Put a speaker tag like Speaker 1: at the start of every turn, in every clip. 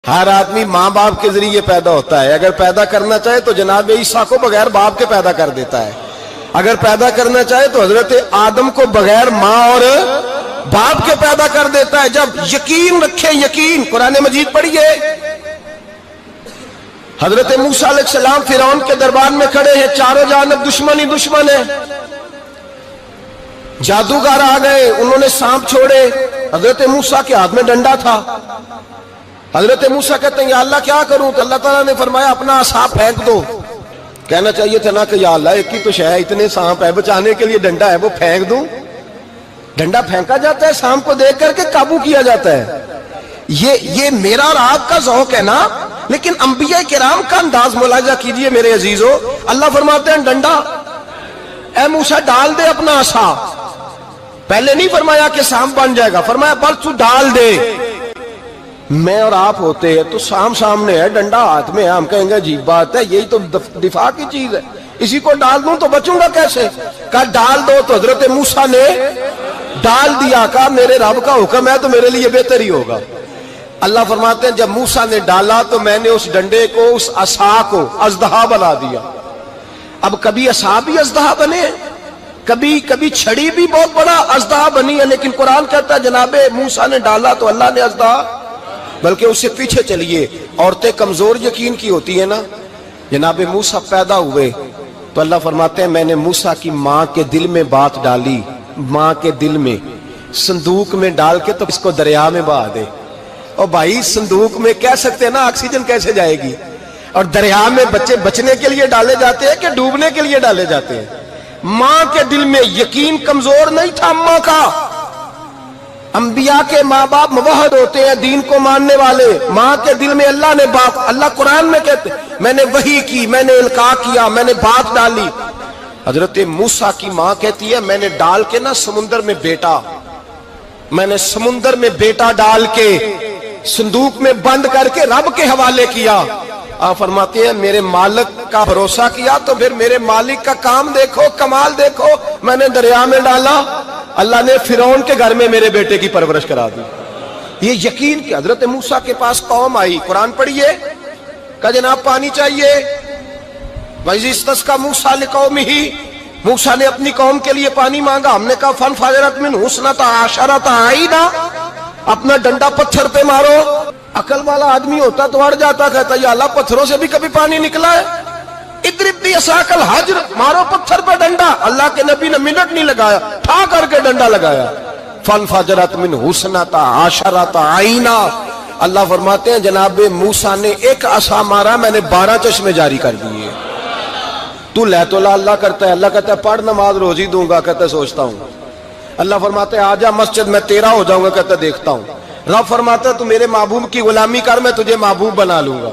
Speaker 1: ہر آدمی ماں باپ کے ذریعے پیدا ہوتا ہے. اگر پیدا کرنا چاہے تو جناب عیسیٰ کو بغیر باپ کے پیدا کر دیتا ہے. اگر پیدا کرنا چاہے تو حضرت آدم کو بغیر ماں اور باپ کے پیدا کر دیتا ہے. جب یقین رکھیں, یقین, قرآن مجید پڑھیے. حضرت موسیٰ علیہ السلام فرعون کے دربار میں کھڑے ہیں, چاروں جانب دشمن ہی دشمن ہے. جادوگر آ گئے, انہوں نے سانپ چھوڑے. حضرت موسیٰ کے ہاتھ میں ڈنڈا تھا. حضرت موسیٰ کہتے ہیں یا اللہ کیا کروں؟ تو اللہ تعالیٰ نے فرمایا اپنا عصا پھینک دو. کہنا چاہیے تھا نا کہ یا اللہ ایک ہی تو شے ہے, اتنے سانپ ہے, بچانے کے لیے ڈنڈا ہے وہ پھینک دوں. ڈنڈا پھینکا جاتا ہے, سانپ کو دیکھ کر کے قابو کیا جاتا ہے. یہ میرا اور آپ کا ذوق ہے نا, لیکن انبیاء کرام کا انداز ملاحظہ کیجئے میرے عزیزو. اللہ فرماتے ہیں ڈنڈا اے موسیٰ ڈال دے اپنا عصا. پہلے نہیں فرمایا کہ سانپ بن جائے گا, فرمایا بس تو ڈال دے. میں اور آپ ہوتے ہیں تو سامنے ہے, ڈنڈا ہاتھ میں ہے, ہم کہیں گے عجیب بات ہے, یہی تو دفاع کی چیز ہے, اسی کو ڈال دوں تو بچوں گا کیسے؟ کہا ڈال دو. تو حضرت موسیٰ نے ڈال دیا. کہا میرے رب کا حکم ہے تو میرے لیے بہتر ہی ہوگا. اللہ فرماتے ہیں جب موسیٰ نے ڈالا تو میں نے اس ڈنڈے کو, اس عصا کو اژدہا بنا دیا. اب کبھی عصا بھی اژدہا بنے, کبھی چھڑی بھی بہت بڑا اژدہا بنی ہے, لیکن قرآن کہتا ہے جناب موسیٰ نے ڈالا تو اللہ نے اژدہا. بلکہ اس سے پیچھے چلیے, عورتیں کمزور یقین کی ہوتی ہیں نا. جناب موسیٰ پیدا ہوئے تو اللہ فرماتے ہیں میں نے موسیٰ کی ماں کے دل میں بات ڈالی, ماں کے دل میں, صندوق میں ڈال کے تو اس کو دریا میں بہا دے. اور بھائی صندوق میں کہہ سکتے ہیں نا آکسیجن کیسے جائے گی, اور دریا میں بچے بچنے کے لیے ڈالے جاتے ہیں کہ ڈوبنے کے لیے ڈالے جاتے ہیں. ماں کے دل میں یقین کمزور نہیں تھا اماں کا. انبیاء کے ماں باپ موحد ہوتے ہیں, دین کو ماننے والے. ماں کے دل میں اللہ نے بات, اللہ قرآن میں کہتے میں نے وحی کی, میں نے القاء کیا, میں نے بات ڈالی. حضرت موسیٰ کی ماں کہتی ہے میں نے ڈال کے نا سمندر میں بیٹا, میں نے سمندر میں بیٹا ڈال کے صندوق میں بند کر کے رب کے حوالے کیا. آپ فرماتے ہیں میرے مالک کا بھروسہ کیا تو پھر میرے مالک کا کام دیکھو, کمال دیکھو. میں نے دریا میں ڈالا, اللہ نے فرعون کے گھر میں میرے بیٹے کی پرورش کرا دی. یہ یقین کہ حضرت موسیٰ کے پاس قوم آئی, قرآن پڑھیے. کہا جناب پانی چاہیے. وَإِذِ اسْتَسْقَىٰ مُوسَىٰ لِقَوْمِهِ, موسیٰ نے اپنی قوم کے لیے پانی مانگا. ہم نے کہا فَانْفَجَرَتْ مِنْهُ اثْنَتَا عَشَرَةَ عَيْنًا, اپنا ڈنڈا پتھر پہ مارو. عقل والا آدمی ہوتا تو اڑ جاتا, کہتا یا اللہ پتھروں سے بھی کبھی پانی نکلا ہے؟ اضرب بعصاک الحجر, مارو پتھر پہ ڈنڈا. اللہ کے نبی نے منٹ نہیں لگایا, ٹھا کر کے ڈنڈا لگایا. فَانْفَجَرَتْ مِنْهُ اثْنَتَا عَشَرَةَ عَيْنًا. اللہ فرماتے ہیں جناب موسیٰ نے ایک عصا مارا, میں نے 12 چشمے جاری کر دیے. تو لے تو اللہ کرتا ہے, اللہ کہتا ہے پڑھ نماز روزی دوں گا, کہتا ہے سوچتا ہوں. اللہ فرماتے ہیں آجا مسجد میں تیرا ہو جاؤں گا, کہتا ہے دیکھتا ہوں. رب فرماتا ہے تو میرے محبوب کی غلامی کر, میں تجھے محبوب بنا لوں گا.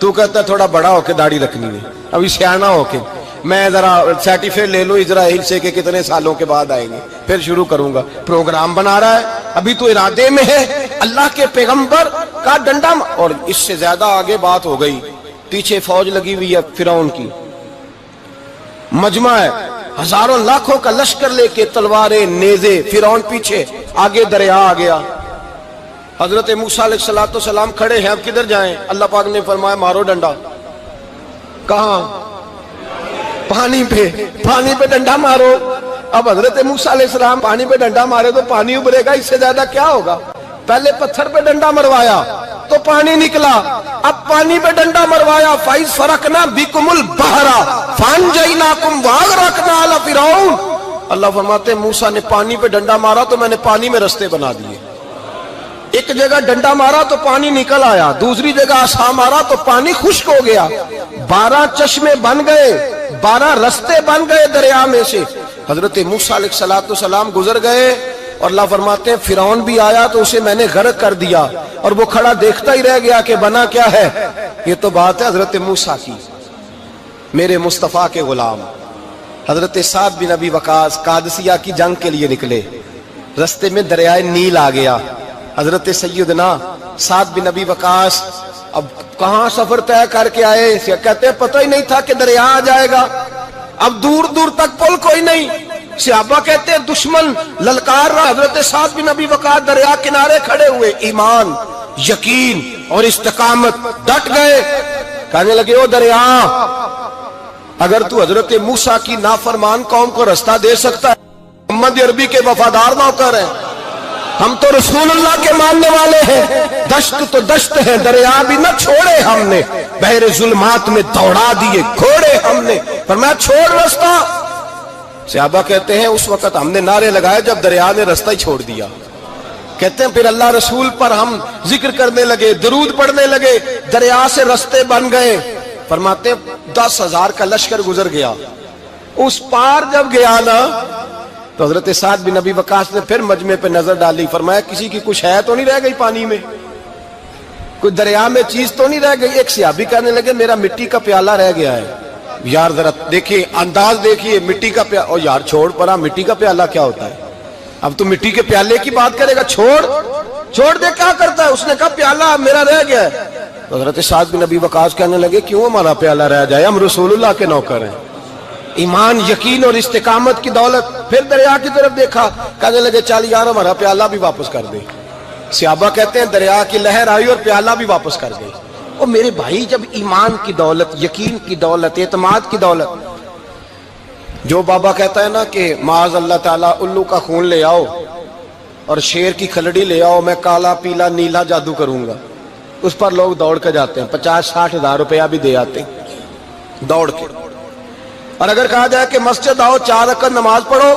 Speaker 1: تو کہتا ہے تھوڑا بڑا ہو کے داڑھی رکھنی ہے, ابھی سیانا ہو کے, میں ذرا سرٹیفکیٹ لے لو اسرائیل سے کہ کتنے سالوں کے بعد آئیں گے, پھر شروع کروں گا. پروگرام بنا رہا ہے, ابھی تو ارادے میں ہے. اللہ کے پیغمبر کا ڈنڈا, اور اس سے زیادہ آگے بات ہو گئی. پیچھے فوج لگی ہوئی ہے فرعون کی, مجمع ہے, ہزاروں لاکھوں کا لشکر لے کے, تلواریں, نیزے. فرعون پیچھے, آگے دریا آ گیا. حضرت موسیٰ علیہ السلام کھڑے ہیں, اب کدھر جائیں؟ اللہ پاک نے فرمایا مارو ڈنڈا. کہاں؟ پانی پہ ڈنڈا مارو. اب حضرت موسیٰ علیہ السلام پانی پہ ڈنڈا مارے تو پانی ابھرے گا, اس سے زیادہ کیا ہوگا؟ پہلے پتھر پہ ڈنڈا مروایا تو پانی نکلا, اب پانی پہ ڈنڈا مروایا. فَإِذْ فَرَقْنَا بِكُمُ الْبَحْرَ فَأَنْجَيْنَاكُمْ وَأَغْرَقْنَا آلَ فِرْعَوْنَ. اللہ فرماتے ہیں موسیٰ نے پانی پہ ڈنڈا مارا تو میں نے پانی میں رستے بنا دیے. ایک جگہ ڈنڈا مارا تو پانی نکل آیا, دوسری جگہ عصا مارا تو پانی خشک ہو گیا. 12 چشمے بن گئے, 12 رستے بن گئے دریا میں سے. حضرت موسیٰ علیہ السلام گزر گئے, اور اللہ فرماتے ہیں فرعون بھی آیا تو اسے میں نے غرق کر دیا, اور وہ کھڑا دیکھتا ہی رہ گیا کہ بنا کیا ہے. یہ تو بات ہے حضرت موسیٰ کی, میرے مصطفیٰ کے غلام. حضرت سعد بن ابی وقاص قادسیہ کی جنگ کے لیے نکلے, رستے میں دریائے نیل آ گیا. حضرت سیدنا سعد بن ابی وقاص اب کہاں سفر طے کر کے آئے, کہتے ہیں پتہ ہی نہیں تھا کہ دریا آ جائے گا. اب دور دور تک پل کوئی نہیں. صحابہ کہتے ہیں دشمن للکار رہا, حضرت سعد بن ابی وقاص دریا کنارے کھڑے ہوئے, ایمان, یقین, اور استقامت، ڈٹ گئے. کہنے لگے او دریا، اگر تو حضرت موسیٰ کی نافرمان قوم کو رستہ دے سکتا ہے، محمد عربی کے وفادار نوکر ہیں، ہم تو رسول اللہ کے ماننے والے ہیں. دشت تو دشت ہے، دریا بھی نہ چھوڑے ہم نے، بحر ظلمات میں دوڑا دیے گھوڑے ہم نے. فرمایا چھوڑ رستہ. صحابہ کہتے ہیں اس وقت ہم نے نعرے لگائے جب دریا نے رستہ ہی چھوڑ دیا. کہتے ہیں پھر اللہ رسول پر ہم ذکر کرنے لگے، درود پڑھنے لگے، دریا سے رستے بن گئے. فرماتے ہیں 10,000 کا لشکر گزر گیا. اس پار جب گیا نا تو حضرت سعد بن ابی وقاص نے پھر مجمع پہ نظر ڈالی. فرمایا کسی کی کچھ ہے تو نہیں رہ گئی پانی میں، کوئی دریا میں چیز تو نہیں رہ گئی. ایک صحابی کہنے لگے میرا مٹی کا پیالہ رہ گیا ہے. یار ذرا دیکھیے انداز دیکھیے، مٹی کا پیالہ. اور یار چھوڑ پرا، مٹی کا پیالہ کیا ہوتا ہے؟ اب تو مٹی کے پیالے کی بات کرے گا. چھوڑ دے، کیا کرتا ہے؟ اس نے کہا پیالہ میرا رہ گیا ہے. تو حضرت سعد بن ابی وقاص کہنے لگے کیوں ہمارا پیالہ رہ جائے، ہم رسول اللہ کے نوکر ہیں. ایمان، یقین اور استقامت کی دولت. پھر دریا کی طرف دیکھا، کہنے لگے چل یار ہمارا پیالہ بھی واپس کر دے. صحابہ کہتے ہیں دریا کی لہر آئی اور پیالہ بھی واپس کر گئی. اور میرے بھائی جب ایمان کی دولت، یقین کی دولت، اعتماد کی دولت. جو بابا کہتا ہے نا کہ معاذ اللہ تعالیٰ الو کا خون لے آؤ اور شیر کی کھلڑی لے آؤ، میں کالا پیلا نیلا جادو کروں گا، اس پر لوگ دوڑ کے جاتے ہیں، 50-60 ہزار روپیہ بھی دے آتے ہیں دوڑ کے. اور اگر کہا جائے کہ مسجد آؤ 4 رکعت نماز پڑھو،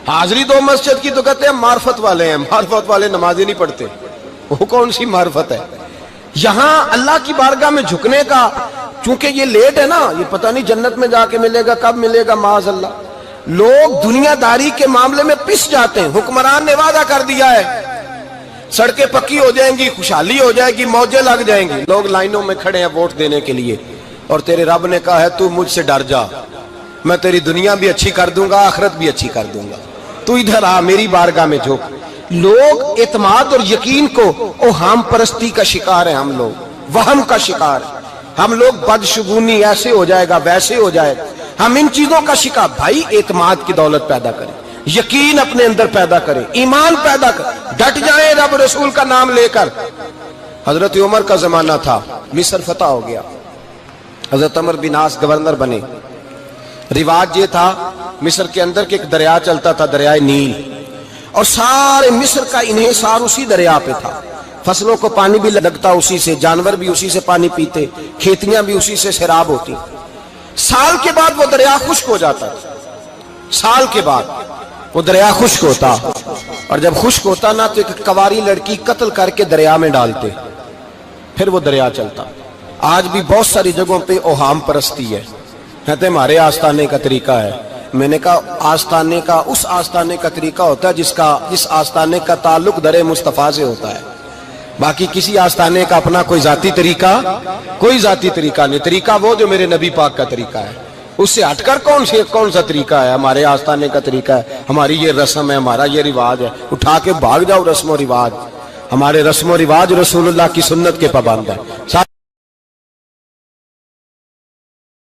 Speaker 1: حاضری دو مسجد کی، تو کہتے ہیں معرفت والے ہیں. معرفت والے نمازی نہیں پڑھتے، وہ کون سی معرفت ہے؟ یہاں اللہ کی بارگاہ میں جھکنے کا، چونکہ یہ لیٹ ہے نا، یہ پتہ نہیں جنت میں جا کے ملے گا، کب ملے گا، معاذ اللہ. لوگ دنیا داری کے معاملے میں پس جاتے ہیں. حکمران نے وعدہ کر دیا ہے سڑکیں پکی ہو جائیں گی، خوشحالی ہو جائے گی، موجیں لگ جائیں گی، لوگ لائنوں میں کھڑے ہیں ووٹ دینے کے لیے. اور تیرے رب نے کہا ہے تو مجھ سے ڈر جا، میں تیری دنیا بھی اچھی کر دوں گا، آخرت بھی اچھی کر دوں گا، تو ادھر آ میری بارگاہ میں جھک. لوگ اعتماد اور یقین کو اوہام پرستی کا شکار ہیں، ہم لوگ وہم کا شکار ہیں. ہم لوگ بدشگونی، ایسے ہو جائے گا ویسے ہو جائے گا، ہم ان چیزوں کا شکار. بھائی اعتماد کی دولت پیدا کریں، یقین اپنے اندر پیدا کریں، ایمان پیدا کریں، ڈٹ جائیں رب رسول کا نام لے کر. حضرت عمر کا زمانہ تھا، مصر فتح ہو گیا، حضرت عمر بن عاص گورنر بنے. رواج یہ تھا مصر کے اندر کہ ایک دریا چلتا تھا، دریائے نیل، اور سارے مصر کا انحصار اسی دریا پہ تھا. فصلوں کو پانی بھی لگتا اسی سے، جانور بھی اسی سے پانی پیتے، کھیتیاں بھی اسی سے سیراب ہوتی. سال کے بعد وہ دریا خشک ہو جاتا تھا، سال کے بعد وہ دریا خشک ہوتا، اور جب خشک ہوتا نا تو ایک کواری لڑکی قتل کر کے دریا میں ڈالتے، پھر وہ دریا چلتا. آج بھی بہت ساری جگہوں پہ اوہام پرستی ہے، کہتے ہیں ہمارے آستانے کا طریقہ ہے. میں نے کہا آستانے کا اس آستانے کا طریقہ ہوتا ہے جس آستانے کا تعلق در مصطفیٰ سے ہوتا ہے. باقی کسی آستانے کا اپنا کوئی ذاتی طریقہ نہیں. طریقہ وہ جو میرے نبی پاک کا طریقہ ہے، اس سے ہٹ کر کون سا طریقہ ہے؟ ہمارے آستانے کا طریقہ ہے، ہماری یہ رسم ہے، ہمارا یہ رواج ہے. اٹھا کے بھاگ جاؤ رسم و رواج. ہمارے رسم و رواج رسول اللہ کی سنت کے پابند ہے.